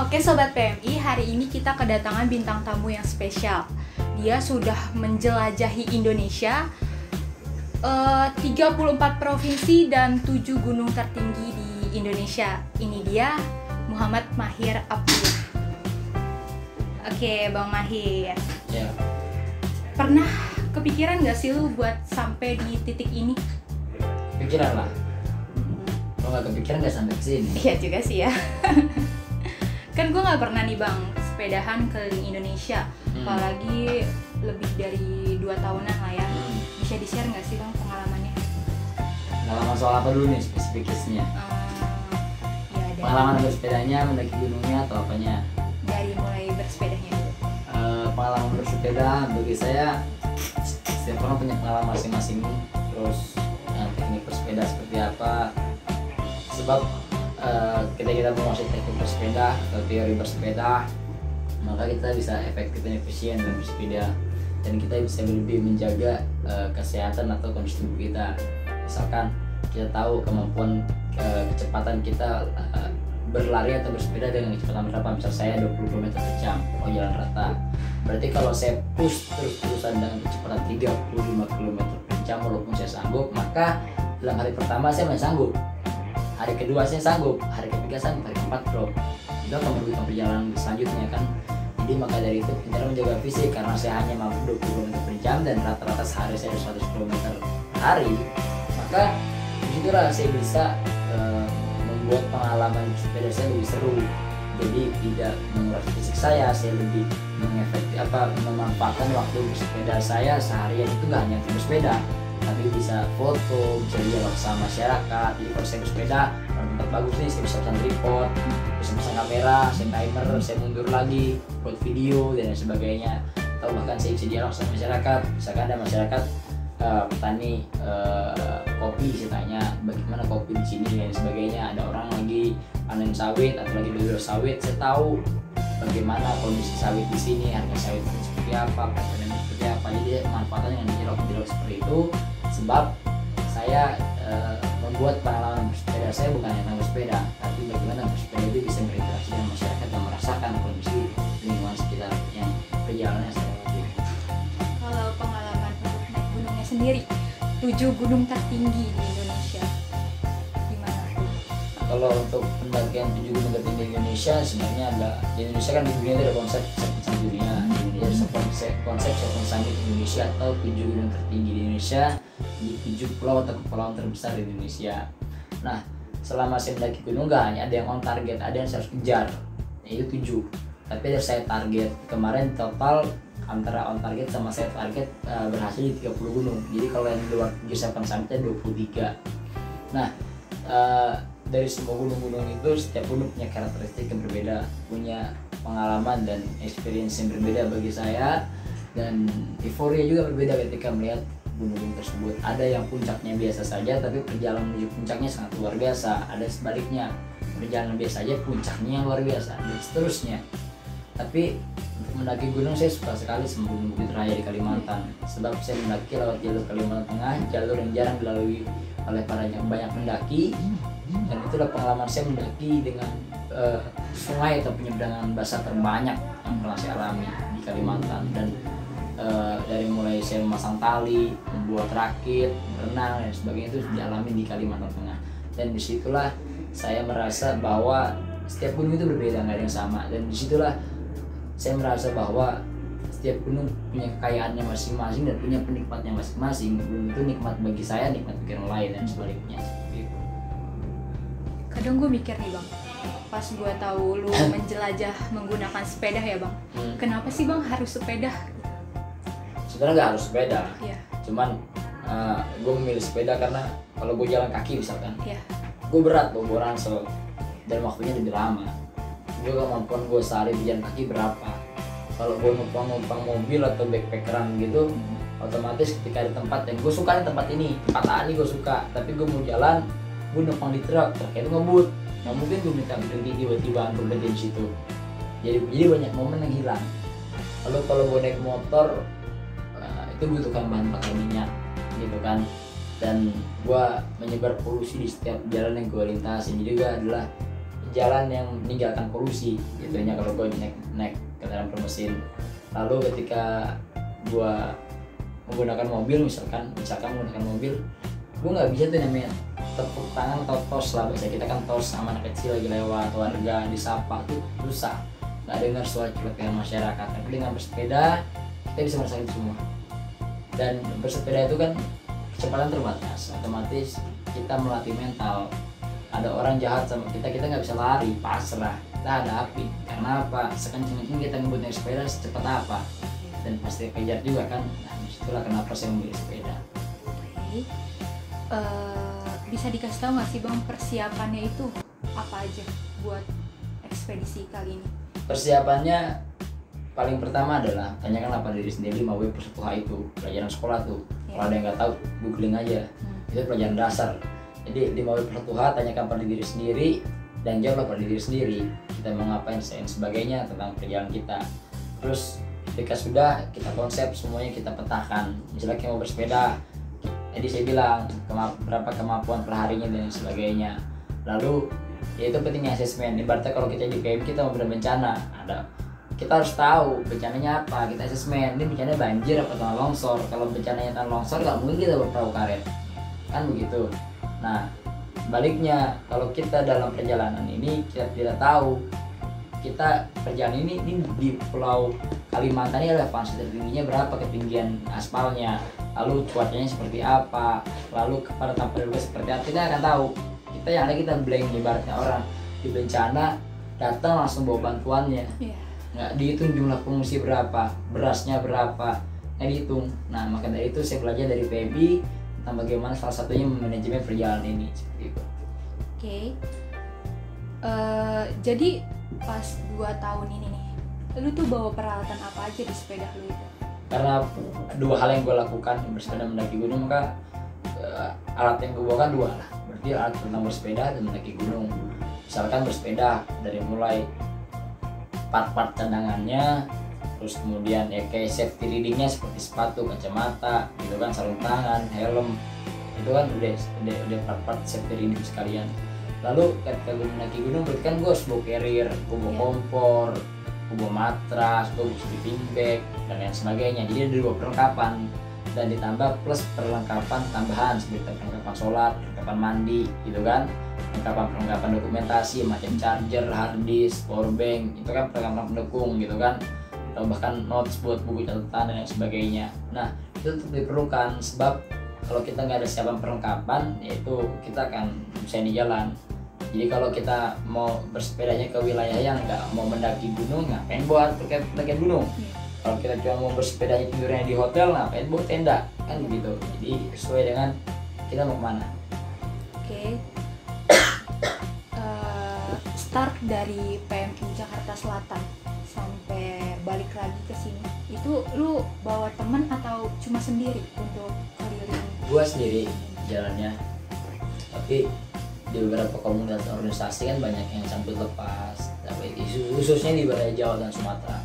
Oke Sobat PMI, hari ini kita kedatangan bintang tamu yang spesial. Dia sudah menjelajahi Indonesia, 34 provinsi dan 7 gunung tertinggi di Indonesia. Ini dia Muhammad Mahir Abdullah. Oke Bang Mahir, Ya, pernah kepikiran gak sih lu buat sampai di titik ini? pikiran lah. Kalau nggak kepikiran nggak sampai ke sini. Iya juga sih ya. Kan gue nggak pernah nih Bang sepedahan keliling Indonesia, apalagi lebih dari 2 tahunan lah ya. Bisa di-share nggak sih Bang pengalamannya? Pengalaman soal apa dulu nih spesifikasinya? Ya dari, Pengalaman bersepedanya, mendaki gunungnya atau apanya? dari mulai bersepedanya dulu. Pengalaman bersepeda bagi saya setiap orang punya pengalaman masing-masing. Terus teknik bersepeda seperti apa? Sebab ketika kita menguasai teknik bersepeda atau teori bersepeda, maka kita bisa efektif dan efisien dalam bersepeda, dan kita bisa lebih menjaga kesehatan atau kondisi tubuh kita. Misalkan kita tahu kemampuan kecepatan kita berlari atau bersepeda dengan kecepatan berapa. Misal saya 20 km per jam kalau jalan rata, berarti kalau saya push terus-terusan dengan kecepatan 35 km per jam walaupun saya sanggup, maka dalam hari pertama saya masih sanggup, hari kedua saya sanggup, hari ketiga sanggup, hari keempat drop. Itu akan merugikan perjalanan selanjutnya kan. Jadi maka dari itu pintar menjaga fisik, karena saya hanya mampu 20 km per jam dan rata-rata sehari saya 100 km per hari, maka disitulah saya bisa membuat pengalaman bersepeda saya lebih seru. Jadi tidak menguras fisik saya lebih memanfaatkan waktu bersepeda saya seharian itu nggak hanya untuk bersepeda, tapi bisa foto, bisa dialog sama masyarakat. Jadi kalau saya bersepeda, kalau tempat bagus nih, saya bisa pasang tripod, bisa pasang kamera, saya timer, saya mundur lagi buat video dan sebagainya. Atau bahkan saya bisa dialog sama masyarakat. Misalkan ada masyarakat petani kopi, saya tanya bagaimana kopi di sini dan sebagainya. Ada orang lagi panen sawit atau lagi beli sawit, saya tahu bagaimana kondisi sawit di sini, harga sawit seperti apa, panen seperti apa. Jadi manfaatnya dengan dialog seperti itu. Sebab saya membuat pengalaman bersepeda saya bukan hanya bersepeda, tapi bagaimana bersepeda itu bisa berinteraksi dengan masyarakat dan merasakan kondisi lingkungan sekitar yang perjalanannya saya lalui. Kalau pengalaman untuk naik gunungnya sendiri, 7 gunung tertinggi di Indonesia, gimana tuh? Kalau untuk pendakian 7 gunung tertinggi di Indonesia, sebenarnya ada di Indonesia kan, di dunia itu ada konsep Seven dunia. Di Indonesia ada konsep Seven Summit Indonesia atau 7 gunung tertinggi di Indonesia di 7 pulau atau kepulauan terbesar di Indonesia. Nah, selama saya mendaki gunung nggak hanya ada yang on target, ada yang saya harus kejar, yaitu 7. Tapi ada saya target kemarin total antara on target sama saya target berhasil di 30 gunung. Jadi kalau yang di luar 7 Seven Summitnya 23. Nah, dari semua gunung-gunung itu setiap gunung punya karakteristik yang berbeda, punya pengalaman dan experience yang berbeda bagi saya, dan euforia juga berbeda ketika melihat gunung-gunung tersebut. Ada yang puncaknya biasa saja tapi perjalanan menuju puncaknya sangat luar biasa, ada sebaliknya perjalanan biasa saja puncaknya yang luar biasa, dan seterusnya. Tapi untuk mendaki gunung saya suka sekali sama Gunung Bukit Raya di Kalimantan, sebab saya mendaki lewat jalur Kalimantan Tengah, jalur yang jarang dilalui oleh para yang banyak mendaki. Dan itulah pengalaman saya mendaki dengan sungai atau penyeberangan basah terbanyak yang pernah saya alami di Kalimantan. Dan dari mulai saya memasang tali, membuat rakit, berenang dan sebagainya itu dialami di Kalimantan Tengah. Dan disitulah saya merasa bahwa setiap gunung itu berbeda, nggak ada yang sama. Dan disitulah saya merasa bahwa setiap gunung punya kekayaannya masing-masing dan punya penikmatnya masing-masing. Gunung itu nikmat bagi saya, nikmat bagi orang lain, dan sebaliknya. Kadang gue mikir nih Bang, pas gue tahu lu menjelajah menggunakan sepeda ya Bang, kenapa sih Bang harus sepeda? Sebenarnya nggak harus sepeda, Iya. cuman gue memilih sepeda karena kalau gue jalan kaki misalkan, Iya. gue berat bawa ransel dan waktunya lebih lama. Gue kemampuan gue sehari jalan kaki berapa. Kalau gue numpang mobil atau backpackeran gitu, otomatis ketika ada tempat yang gue suka, tempat ini nih gue suka, tapi gue mau jalan, gue numpang di truk itu ngebut, nggak mungkin gue minta berhenti tiba-tiba untuk berhenti di situ. Jadi banyak momen yang hilang. Lalu kalau gue naik motor, itu butuhkan bahan bakar minyak gitu kan, dan gue menyebar polusi di setiap jalan yang gue lintasin. Jadi juga adalah jalan yang meninggalkan polusi jatuhnya kalau gue naik kendaraan bermesin. Lalu ketika gue menggunakan mobil, misalkan menggunakan mobil, gue nggak bisa tuh namanya tepuk tangan atau tos lah, biasa kita kan tos sama anak kecil lagi lewat, warga disapa tuh susah, nggak dengar suara celotehan masyarakat. Tapi dengan bersepeda kita bisa merasakan semua. Dan bersepeda itu kan kecepatan terbatas, otomatis kita melatih mental. Ada orang jahat sama kita nggak bisa lari, pasrah, kita hadapi. Karena apa? Sekencang-kencang kita ngebut naik sepeda, secepat apa, dan pasti kejar juga kan. Nah, itulah kenapa saya memilih sepeda. Oke. Bisa dikasih tahu nggak sih Bang persiapannya itu apa aja buat ekspedisi kali ini? Persiapannya paling pertama adalah tanyakan apa diri sendiri, 5W+1H itu pelajaran sekolah tuh. Kalau ada yang nggak tahu, googling aja. Itu pelajaran dasar. Jadi 5W+1H, tanyakan pada diri sendiri dan jawablah pada diri sendiri. Kita mau ngapain dan sebagainya tentang perjalanan kita. Terus ketika sudah kita konsep semuanya, kita petakan. Misalnya kita mau bersepeda, jadi saya bilang berapa kemampuan per harinya dan sebagainya. Lalu ya itu pentingnya asesmen. Ibaratnya kalau kita di PM kita mau bencana, kita harus tahu bencananya apa, kita asesmen. Ini bencana banjir apa tanah longsor. Kalau bencananya tanah longsor nggak mungkin kita berperahu karet, kan begitu. Nah baliknya, kalau kita dalam perjalanan ini kita tidak tahu kita perjalanan ini di Pulau Kalimantan ini elevasi tertingginya berapa, ketinggian aspalnya, lalu cuacanya seperti apa, lalu kepadatan penduduk seperti apa, kita akan tahu. Kita yang ada kita blank, ibaratnya orang di bencana datang langsung bawa bantuannya, nggak dihitung jumlah pengungsi berapa, berasnya berapa, nggak dihitung. Nah maka dari itu saya belajar dari PMI tentang bagaimana salah satunya manajemen perjalanan ini seperti itu. Oke. Jadi pas 2 tahun ini nih, lu tuh bawa peralatan apa aja di sepeda lu itu? Karena 2 hal yang gue lakukan bersepeda mendaki gunung, maka alat yang gue bawa kan 2 lah. Berarti alat tentang bersepeda dan mendaki gunung. Misalkan bersepeda dari mulai part-part cadangannya, terus kemudian ya kayak safety readingnya seperti sepatu, kacamata, gitu kan, sarung tangan, helm, itu kan udah part-part safety reading sekalian. Lalu ketika gue mendaki gunung, berarti kan gue harus bawa carrier, gue bawa kompor, gue bawa matras, gue bawa sleeping bag dan lain sebagainya. Jadi ada 2 perlengkapan dan ditambah plus perlengkapan tambahan seperti perlengkapan sholat, perlengkapan mandi, gitu kan, perlengkapan dokumentasi macam charger, hard disk, power bank, itu kan perlengkapan pendukung, gitu kan, atau bahkan notes buat buku catatan dan lain sebagainya. Nah itu tetap diperlukan, sebab kalau kita nggak ada siapan perlengkapan, yaitu kita akan bisa di jalan. Jadi kalau kita mau bersepedanya ke wilayah yang nggak mau mendaki gunung, ngapain buat pendaki gunung? Kalau kita cuma mau bersepedanya tidurnya di hotel, ngapain buat tenda, kan begitu. Jadi sesuai dengan kita mau kemana. Oke. Start dari PMI Jakarta Selatan sampai balik lagi ke sini, itu lu bawa temen atau cuma sendiri untuk keliling? Gua sendiri jalannya, tapi di beberapa komunitas organisasi kan banyak yang sambut lepas, tapi khususnya di wilayah Jawa dan Sumatera.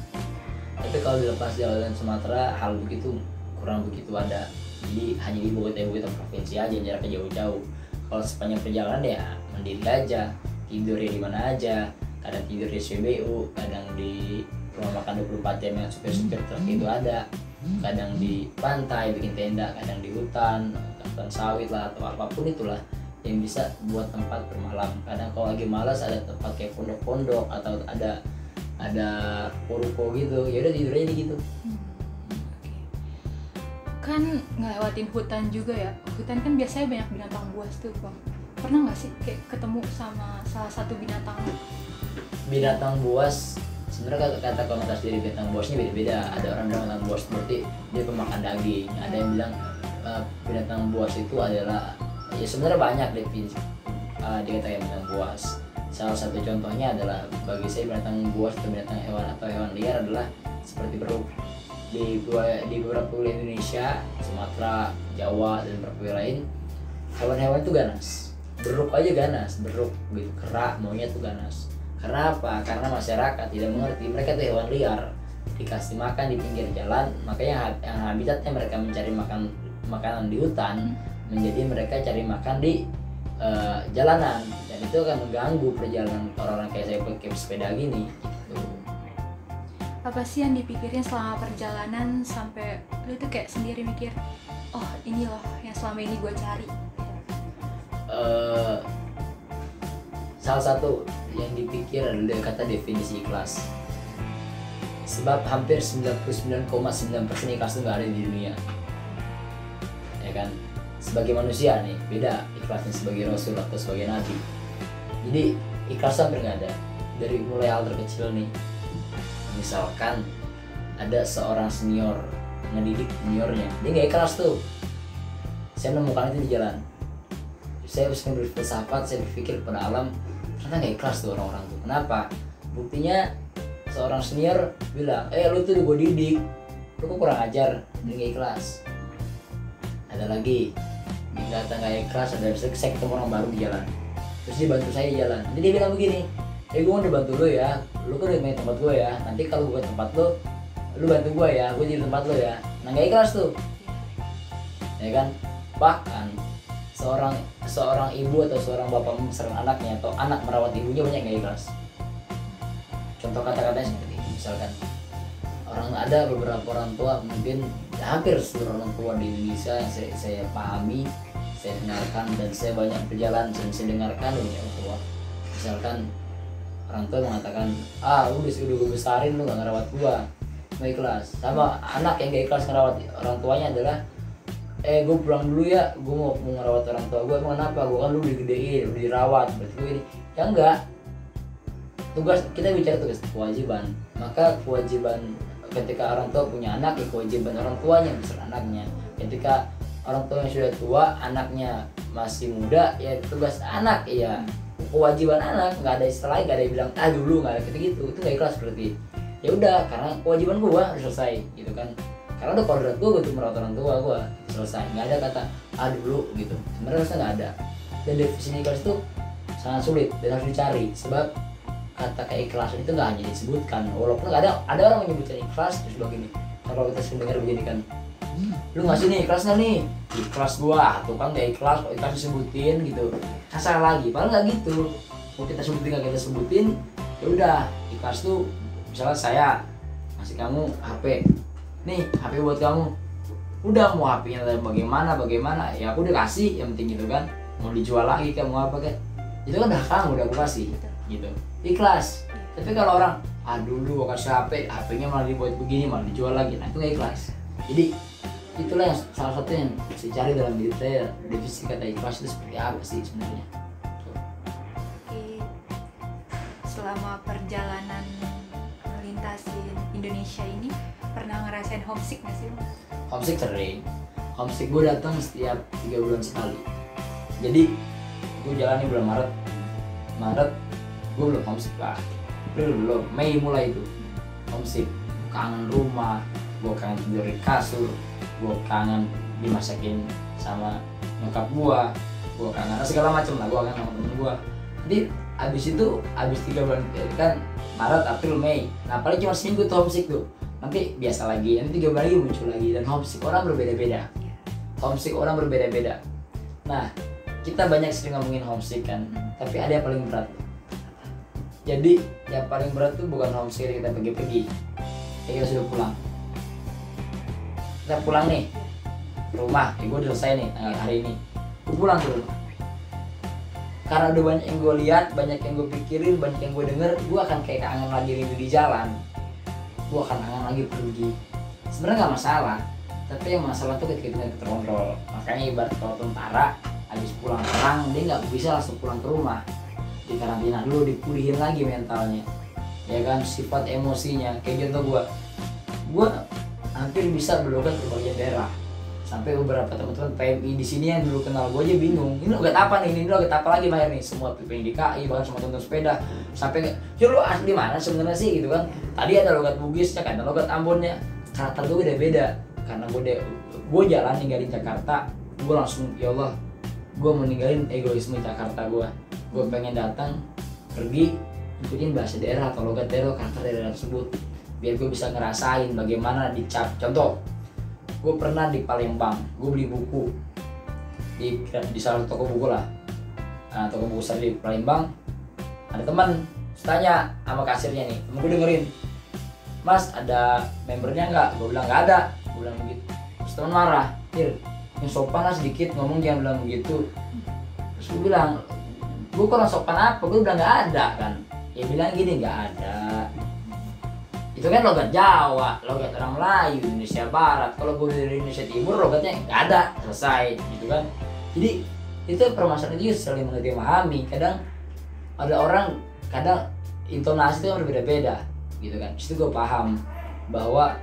Tapi kalau dilepas Jawa dan Sumatera, hal begitu kurang begitu ada. Jadi hanya di beberapa provinsi aja, jaraknya jauh-jauh. Kalau sepanjang perjalanan ya mandiri aja, tidurnya di mana aja. Kadang tidur di SPBU, kadang di rumah makan 24 jam yang supir-supir truk itu ada, kadang di pantai bikin tenda, kadang di hutan sawit lah, atau apapun itulah yang bisa buat tempat bermalam. Kadang kalau lagi malas ada tempat kayak pondok-pondok atau ada ruko gitu, ya udah tidur aja di gitu. Kan ngelewatin hutan juga ya, hutan kan biasanya banyak binatang buas tuh Bang. Pernah nggak sih kayak ketemu sama salah satu binatang buas? Sebenarnya kata konotas dari binatang buasnya beda-beda. Ada orang bilang binatang buas berarti dia pemakan daging, ada yang bilang binatang buas itu adalah, ya sebenarnya banyak definisi dikatakan binatang buas. Salah satu contohnya adalah bagi saya binatang buas atau binatang hewan liar adalah seperti beruk. Di beberapa wilayah Indonesia, Sumatera, Jawa dan beberapa wilayah lain, hewan-hewan itu ganas. Beruk aja ganas, beruk gitu, kera, monyet tuh ganas. Karena apa? Karena masyarakat tidak mengerti, mereka tuh hewan liar, dikasih makan di pinggir jalan, makanya yang habitatnya mereka mencari makanan di hutan, menjadi mereka cari makan di jalanan, dan itu akan mengganggu perjalanan orang-orang kayak saya pakai sepeda gini gitu. Apa sih yang dipikirin selama perjalanan sampai lu tuh kayak sendiri mikir, oh ini loh yang selama ini gue cari? Salah satu yang dipikir adalah kata definisi ikhlas. Sebab hampir 99,9% ikhlas itu nggak ada di dunia, ya kan? Sebagai manusia nih beda ikhlasnya sebagai rasul atau sebagai nabi. Jadi ikhlas hampir nggak ada. Dari mulai hal terkecil nih, misalkan ada seorang senior ngedidik juniornya, dia nggak ikhlas tuh. Saya menemukan itu di jalan. Saya harus berfilsafat, saya berpikir pada alam, ternyata nggak ikhlas tuh orang-orang tuh. Kenapa? Buktinya seorang senior bilang, lu tuh udah gue didik, lu kok kurang ajar, dia nggak ikhlas. Ada lagi, kata nggak ikhlas, ada saya ketemu orang baru di jalan, terus dia bantu saya di jalan. Jadi dia bilang begini, gue udah bantu lu ya, lu kan udah main tempat gue ya, nanti kalau gue ke tempat lu bantu gue ya, gue jadi tempat lu ya. Nah nggak ikhlas tuh, ya kan? Bahkan seorang ibu atau seorang bapak membesarkan anaknya, atau anak merawat ibunya, banyak nggak ikhlas. Contoh kata-katanya seperti ini, misalkan ada beberapa orang tua, mungkin hampir seluruh orang tua di Indonesia yang saya pahami, saya dengarkan, dan saya banyak berjalan dan saya dengarkan dari orang tua. Misalkan orang tua mengatakan, udah gue besarin, lu gak ngerawat gua, nggak ikhlas. Sama anak yang gak ikhlas ngerawat orang tuanya adalah, gue pulang dulu ya, gue mau ngerawat orang tua gue. Emang kenapa? Gue kan lu digedein, udah dirawat, berarti gue ini. Ya enggak, tugas kita bicara tugas kewajiban. Maka kewajiban ketika orang tua punya anak, ya kewajiban orang tuanya besar anaknya. Ketika orang tua yang sudah tua, anaknya masih muda, ya tugas anak, ya kewajiban anak. Nggak ada istilahnya, nggak ada yang bilang dulu, nggak ada gitu-gitu. Itu nggak ikhlas berarti. Ya udah, karena kewajiban gue harus selesai gitu kan. Karena udah kodrat gue untuk merawat orang tua gue, selesai. Nggak ada kata dulu gitu, sebenarnya harusnya nggak ada. Dan definisi ikhlas itu sangat sulit dan harus dicari, sebab kata keikhlasan itu nggak hanya disebutkan. Walaupun nggak ada orang menyebutkan ikhlas terus begini. Kalau kita sering dengar begini kan, lu ngasih nih ikhlas nggak nih? Ikhlas gua, tuh kan nggak ikhlas, kok ikhlas disebutin gitu, kasar lagi. Padahal nggak gitu, mau kita sebutin nggak kita sebutin, ya udah. Ikhlas tuh misalnya saya ngasih kamu HP, nih HP buat kamu, udah mau HP-nya bagaimana ya aku udah kasih, yang penting gitu kan. Mau dijual lagi kayak mau apa kayak, itu kan udah kamu udah aku kasih gitu, ikhlas. Tapi kalau orang dulu gua kasih HP-nya malah dibuat begini, malah dijual lagi, nah itu nggak ikhlas. Jadi itulah yang salah satu yang saya cari dalam diri saya, definisi kata ikhlas itu seperti apa sih sebenarnya. Oke, selama perjalanan melintasin Indonesia ini pernah ngerasain homesick nggak sih? Homesick sering. Homesick gue datang setiap 3 bulan sekali. Jadi gue jalan di bulan Maret gue belum homesick lah, belum. Mei mulai itu homesick, kangen rumah, gue kangen tidur di kasur, gue kangen dimasakin sama nyokap gue kangen segala macam lah, gue kangen sama temen gue. Jadi abis 3 bulan kan, Maret, April, Mei, nah paling cuma seminggu tuh homesick tuh, nanti biasa lagi, nanti 3 bulan lagi muncul lagi. Dan homesick orang berbeda-beda. Nah, kita banyak sering ngomongin homesick kan, tapi ada yang paling berat. Jadi yang paling berat tuh bukan homesick kita pergi-pergi, kita sudah pulang. Kita pulang nih ke rumah, gue udah selesai nih hari ini, gue pulang ke rumah. Karena udah banyak yang gue lihat, banyak yang gue pikirin, banyak yang gue denger, gue akan kayak kangen lagi rindu di jalan. Gue akan kangen lagi pergi. Sebenarnya nggak masalah, tapi yang masalah tuh ketika kita terkontrol. Makanya ibarat kalau tentara habis pulang perang, dia nggak bisa langsung pulang ke rumah, di karantina dulu, dipulihin lagi mentalnya, ya kan, sifat emosinya. Kayak contoh gue hampir bisa belokan ke bagian daerah, sampai beberapa teman-teman PMI di sini yang dulu kenal gue aja bingung, ini logat apa nih, ini logat apa lagi Mahir nih, semua PPI DKI, bahkan semua teman sepeda, sampai ya lu asli mana sebenarnya sih gitu kan. Tadi ada logat Bugisnya kan, ada logat Ambonnya, karakter gue beda-beda. Karena gue jalan ninggalin Jakarta, gue langsung ya Allah, gue meninggalin egoisme Jakarta gue pengen datang pergi ikutin bahasa daerah atau logat daerah, karakter daerah tersebut, biar gue bisa ngerasain bagaimana dicap. Contoh, gue pernah di Palembang, gue beli buku di salah satu toko buku lah, toko buku besar di Palembang. Ada teman tanya sama kasirnya nih, temen gue dengerin, Mas ada membernya nggak? Gue bilang nggak ada. Gue bilang begitu. Terus teman marah, yang sopan lah sedikit ngomong, jangan bilang begitu. Terus gue bilang, gue kurang sopan apa? Gue bilang nggak ada kan. Ya bilang gini, nggak ada. Itu kan logat Jawa, logat orang Melayu, Indonesia Barat. Kalau gue dari Indonesia Timur, logatnya nggak ada, selesai gitu kan. Jadi itu permasalahan itu saling mengerti memahami. Kadang ada orang, kadang intonasi itu kan berbeda-beda gitu kan. Disitu gue paham bahwa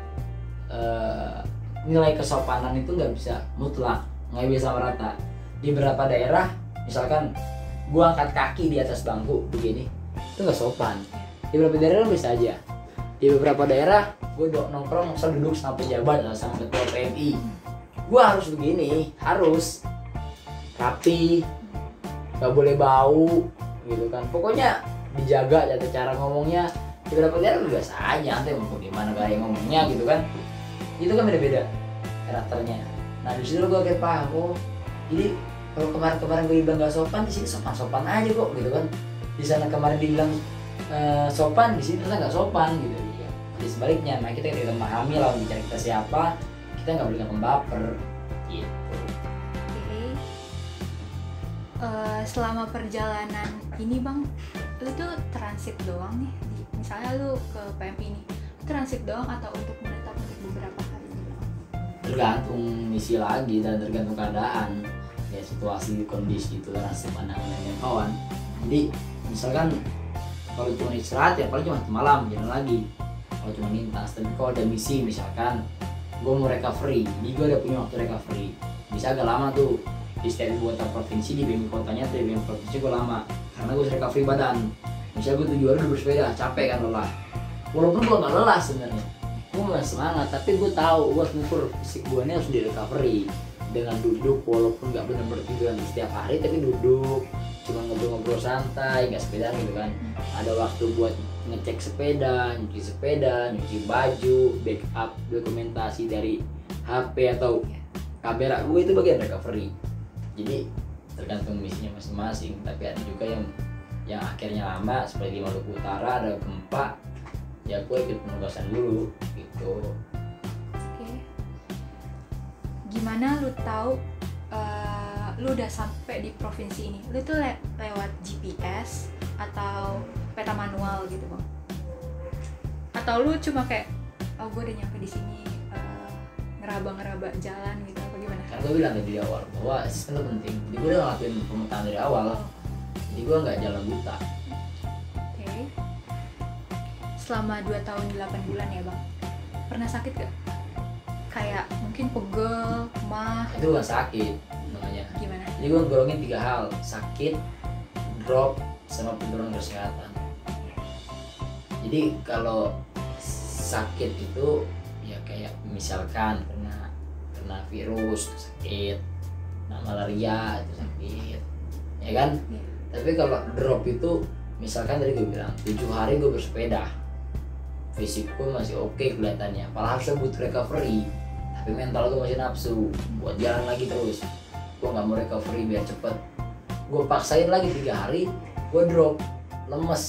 nilai kesopanan itu nggak bisa mutlak, nggak bisa merata. Di beberapa daerah, misalkan gue angkat kaki di atas bangku begini, itu nggak sopan. Di beberapa daerah bisa aja. Di beberapa daerah, gue nongkrong misal duduk sama pejabat atau sama ketua PMI, gue harus begini, harus rapi, nggak boleh bau, gitu kan. Pokoknya dijaga cara ngomongnya. Di beberapa daerah biasa aja, nanti mau gimana gaya ngomongnya gitu kan. Itu kan beda-beda karakternya. Nah di situ gue kayak paham, oh jadi kalau kemarin gue bilang nggak sopan, di sini sopan aja kok gitu kan. Di sana kemarin dibilang sopan, di sini ternyata nggak sopan gitu. Jadi sebaliknya, nah kita memahami lawan bicara kita siapa, kita nggak boleh gampang baper gitu. Oke. Selama perjalanan ini bang, lu tuh transit doang nih, misalnya lu ke PMI ini, transit doang atau untuk menetap untuk beberapa hari? Tergantung misi lagi dan tergantung keadaan, ya situasi kondisi itu kan, hasil pandangan kawan. Jadi misalkan kalau cuma istirahat ya paling cuma malam jalan lagi. Kalau cuma lintas, tapi kalau ada misi misalkan gue mau recovery, jadi gue udah punya waktu recovery, bisa agak lama tuh. Di setiap ibu kota provinsi, di BEM kotanya atau di BEM provinsi gue lama, karena gue harus recovery badan. Misalnya gue 7 hari udah bersepeda, capek kan, lelah. Walaupun gue gak lelah sebenarnya, gue masih semangat, tapi gue tahu gue harus ngukur fisik gue ini harus di recovery dengan duduk, walaupun gak benar-benar tiduran setiap hari, tapi duduk, cuma ngobrol-ngobrol santai, gak sepeda gitu kan. Ada waktu buat ngecek sepeda, nyuci baju, backup dokumentasi dari HP atau kamera gue, itu bagian recovery. Jadi tergantung misinya masing-masing, tapi ada juga yang akhirnya lama seperti di Maluku Utara ada gempa, ya gue ikut penugasan dulu gitu. Oke. Gimana lu tahu lu udah sampai di provinsi ini? Lu tuh lewat GPS atau peta manual gitu bang? Atau lu cuma kayak, oh gue udah nyampe di sini, ngeraba jalan gitu, apa gimana? Karena gue bilang dari awal bahwa sistem itu penting, jadi gue udah ngelakuin pemetaan dari awal, jadi gue nggak jalan buta. Oke. Selama 2 tahun 8 bulan ya bang, pernah sakit gak? Kayak mungkin pegel, mah? Itu bukan sakit namanya. Gimana? Jadi gue golongin 3 hal, sakit, drop, sama penurunan kesehatan. Jadi kalau sakit itu ya kayak misalkan kena virus itu sakit, kena malaria itu sakit, ya kan? Yeah. Tapi kalau drop itu misalkan tadi gue bilang 7 hari gue bersepeda, fisikku masih oke kelihatannya, padahal harusnya butuh recovery, tapi mental gue masih nafsu buat jalan lagi terus. Gue nggak mau recovery biar cepet, gue paksain lagi 3 hari, gue drop, lemes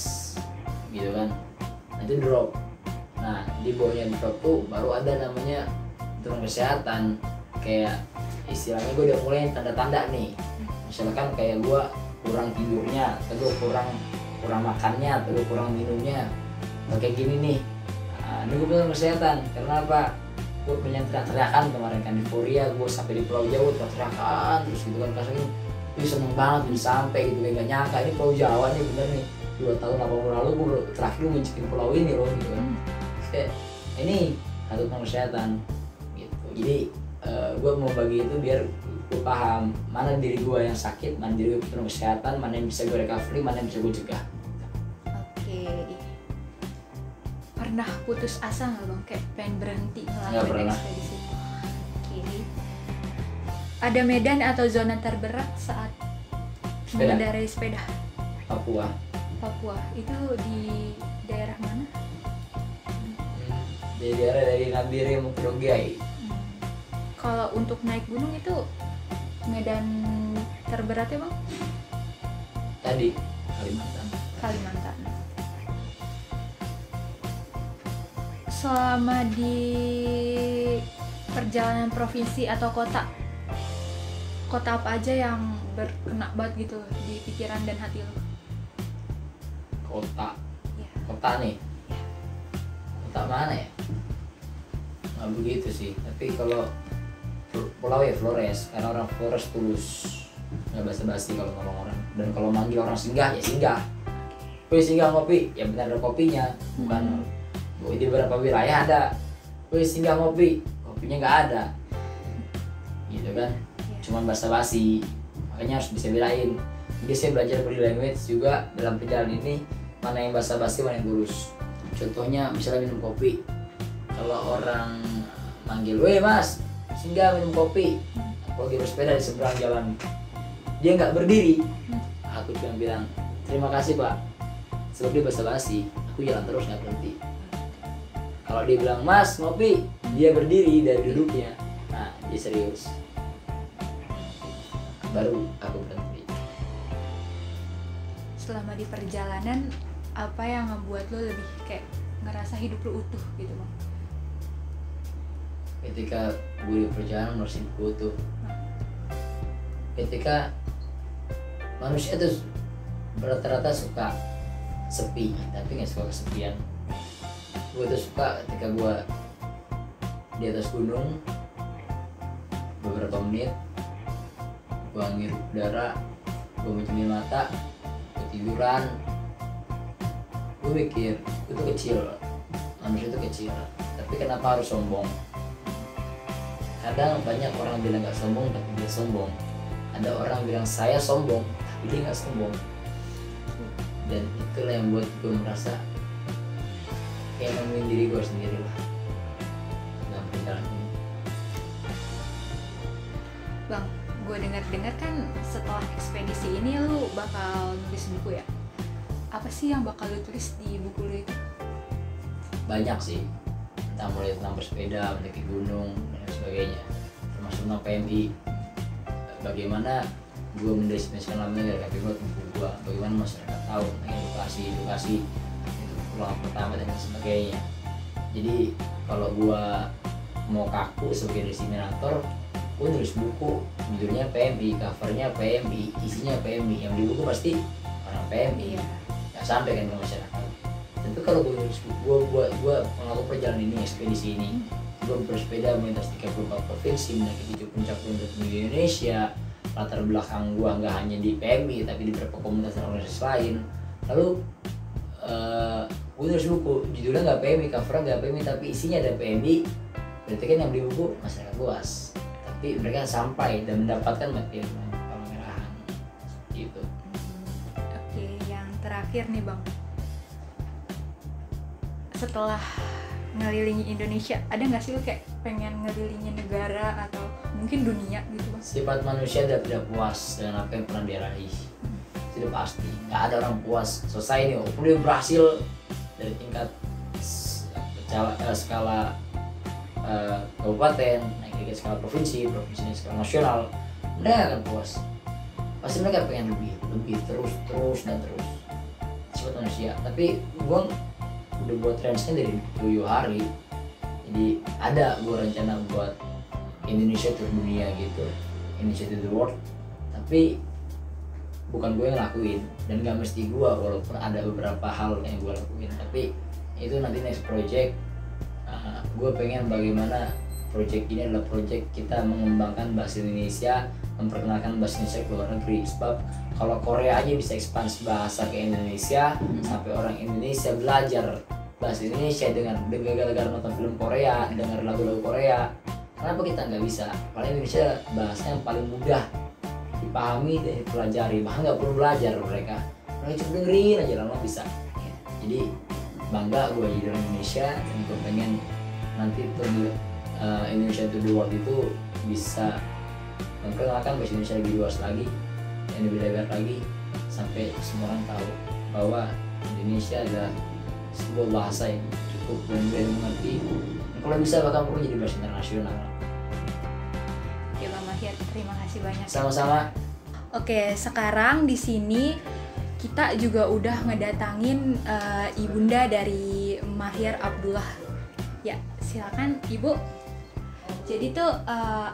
gitu kan. Nah itu drop. Nah di bawahnya drop tuh baru ada namanya turun kesehatan, kayak istilahnya gue udah mulai tanda-tanda nih, misalkan kayak gue kurang tidurnya, atau gue kurang makannya, atau gue kurang minumnya, kayak gini nih. Nah ini gue turun kesehatan, karena apa? Gue punya teriakan kemarin kan di Korea, gue sampai di Pulau Jawa teriakan terus gitu kan, rasanya seneng banget bisa sampai gitu, gak nyangka ini Pulau Jawa nih bener nih. 2 tahun 8 lalu gue terakhir ngunjungin pulau ini loh gitu kan. Kayak ini satu kesehatan gitu. Jadi gue mau bagi itu biar gue paham mana diri gue yang sakit, mana diri gue penuh kesehatan, mana yang bisa gue recovery, mana yang bisa gue cegah. Oke. Pernah putus asa nggak bang? Kayak pengen berhenti Nggak ngelakuin pernah. ekspedisi? Oke. Ada medan atau zona terberat saat Sepeda. mengendarai sepeda? Papua. Papua. Itu di daerah mana? Di daerah dari Nabire mau ke Rogai. Kalau untuk naik gunung itu medan terberatnya bang? tadi Kalimantan. Kalimantan. Selama di perjalanan provinsi atau kota apa aja yang berkena banget gitu di pikiran dan hati lo? Kota Ya. kota nih, kota mana ya, nggak begitu sih, tapi kalau pulau ya Flores, karena orang Flores tulus, nggak basa-basi kalau ngomong orang, dan kalau manggil orang singgah ya singgah. Wih singgah ngopi, ya benar ada kopinya, bukan di beberapa wilayah ada, wih singgah ngopi, kopinya nggak ada, gitu kan, cuman basa-basi, makanya harus bisa bedain. Jadi saya belajar body language juga dalam perjalanan ini, mana yang basa-basi, mana yang tulus. Contohnya misalnya minum kopi, kalau orang manggil, weh mas, singgah minum kopi, kalau lagi bersepeda di seberang jalan, dia nggak berdiri, aku cuma bilang terima kasih pak, sebab dia basa-basi, aku jalan terus nggak berhenti. Kalau dia bilang mas ngopi, dia berdiri dari duduknya, nah dia serius, baru aku berhenti. Selama di perjalanan, apa yang ngebuat lo lebih kayak ngerasa hidup lo utuh gitu bang? Ketika gue di perjalanan merasa hidup utuh, ketika manusia tuh rata-rata suka sepi, tapi nggak suka kesepian. Gue tuh suka ketika gue di atas gunung beberapa menit, gue ngirup udara, gue mencemin mata, gue tiduran, gue mikir itu kecil, manusia itu kecil, tapi kenapa harus sombong? Kadang banyak orang bilang nggak sombong tapi dia sombong, ada orang bilang saya sombong tapi dia nggak sombong, dan itulah yang buat gue merasa kayak nemuin diri gue sendiri lah dalam perjalanan ini. Bang, gue dengar kan setelah ekspedisi ini lu bakal nulis buku ya? Apa sih yang bakal lu tulis di buku lu itu? Banyak sih, entah mulai tentang bersepeda, mendaki gunung dan sebagainya, termasuk tentang PMI, bagaimana gue mendefinisikan namanya dari kaki gue, buku gue, bagaimana masyarakat tahu tentang edukasi itu pulang pertama dan sebagainya. Jadi kalau gue mau kaku sebagai diseminator, gue nulis buku judulnya PMI, covernya PMI, isinya PMI, yang di buku pasti orang PMI, nggak sampai kan ke masyarakat. Tentu kalau gue nulis buku, gue melakukan perjalanan ini, ekspedisi ini, gue bersepeda melintas 34 provinsi, mendaki 7 puncak gunung di Indonesia. Latar belakang gue nggak hanya di PMI tapi di beberapa komunitas dan organisasi lain. Lalu gue nulis buku judulnya nggak PMI, covernya nggak PMI tapi isinya ada PMI, berarti kan yang beli buku masyarakat luas, tapi mereka sampai dan mendapatkan materi pemerahan seperti itu. Oke, yang terakhir nih bang, setelah ngelilingi Indonesia, ada nggak sih lu kayak pengen ngelilingi negara atau mungkin dunia gitu bang? Sifat manusia tidak puas dengan apa yang pernah dia raih, itu pasti. Nggak ada orang puas selesai nih, walaupun dia berhasil dari tingkat skala kabupaten, naik ke skala provinsi dan skala nasional, mereka akan puas. Pasti mereka pengen lebih terus dan terus. Sifat manusia. Tapi gue udah buat range-nya dari 7 hari, jadi ada gue rencana buat Indonesia tour dunia gitu, Indonesia to the world, tapi bukan gue yang lakuin dan gak mesti gue, walaupun ada beberapa hal yang gue lakuin, tapi itu nanti next project. Gue pengen bagaimana project ini adalah project kita mengembangkan bahasa Indonesia, memperkenalkan bahasa Indonesia ke luar negeri. Sebab kalau Korea aja bisa ekspansi bahasa ke Indonesia, sampai orang Indonesia belajar bahasa Indonesia dengan gara-gara nonton film Korea, dengar lagu-lagu Korea. Kenapa kita nggak bisa? Paling Indonesia bahasanya yang paling mudah dipahami dan dipelajari, bahkan nggak perlu belajar mereka cuma dengerin aja lama bisa. Jadi bangga gue jadi orang Indonesia, dan gue pengen nanti tuh Indonesia to the world itu bisa memperkenalkan bahasa Indonesia lebih luas lagi dan lebih lebar lagi, sampai semua orang tahu bahwa Indonesia adalah sebuah bahasa yang cukup dan mudah dimengerti, dan kalau bisa bahkan perlu jadi bahasa internasional. Oke Bang Mahir, terima kasih banyak. Sama-sama. Oke, sekarang di sini kita juga udah ngedatangin ibunda dari Mahir Abdullah. Ya, silakan Ibu. Jadi tuh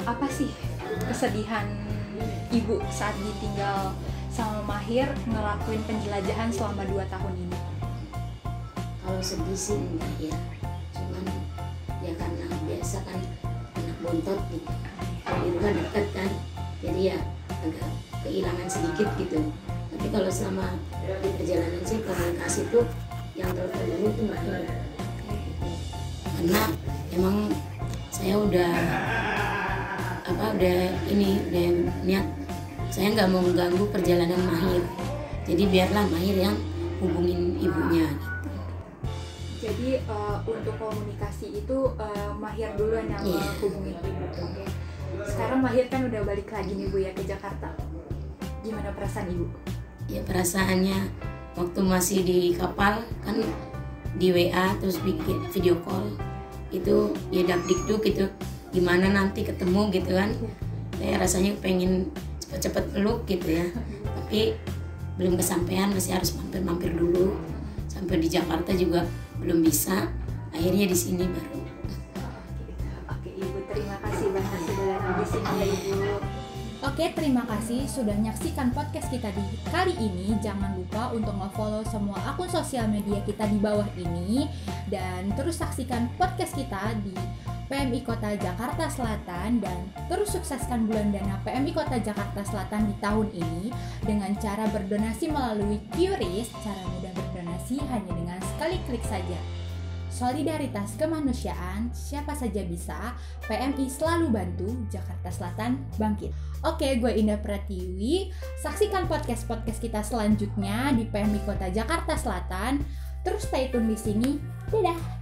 apa sih kesedihan Ibu saat ditinggal sama Mahir ngelakuin penjelajahan selama 2 tahun ini? Kalau sedih sih enggak ya, cuman ya karena biasa kan anak bontot gitu, di rumah dekat kan, jadi ya agak kehilangan sedikit gitu. Tapi kalau selama di perjalanan sih komunikasi tuh yang telepon dulu tuh Mahir, karena emang saya udah niat saya nggak mau mengganggu perjalanan Mahir, jadi biarlah Mahir yang hubungin ibunya gitu. Jadi untuk komunikasi itu Mahir duluan yang hubungin Ibu. Oke. Sekarang Mahir kan udah balik lagi nih Bu ya ke Jakarta. Gimana perasaan Ibu? Ya perasaannya waktu masih di kapal kan di WA terus bikin video call itu ya dakdikduk gitu, gimana nanti ketemu gitu kan. Saya rasanya pengen cepet-cepet peluk gitu ya, tapi belum kesampaian, masih harus mampir-mampir dulu. Sampai di Jakarta juga belum bisa, akhirnya di sini baru. Oke Ibu, terima kasih banyak sudah datang di sini ya Ibu. Oke, terima kasih sudah menyaksikan podcast kita di kali ini. Jangan lupa untuk nge-follow semua akun sosial media kita di bawah ini, dan terus saksikan podcast kita di PMI Kota Jakarta Selatan, dan terus sukseskan bulan dana PMI Kota Jakarta Selatan di tahun ini dengan cara berdonasi melalui QRIS. Cara mudah berdonasi hanya dengan sekali klik saja. Solidaritas kemanusiaan, siapa saja bisa, PMI selalu bantu, Jakarta Selatan bangkit. Oke, gue Indah Pratiwi. Saksikan podcast-podcast kita selanjutnya di PMI Kota Jakarta Selatan. Terus stay tune di sini. Dadah.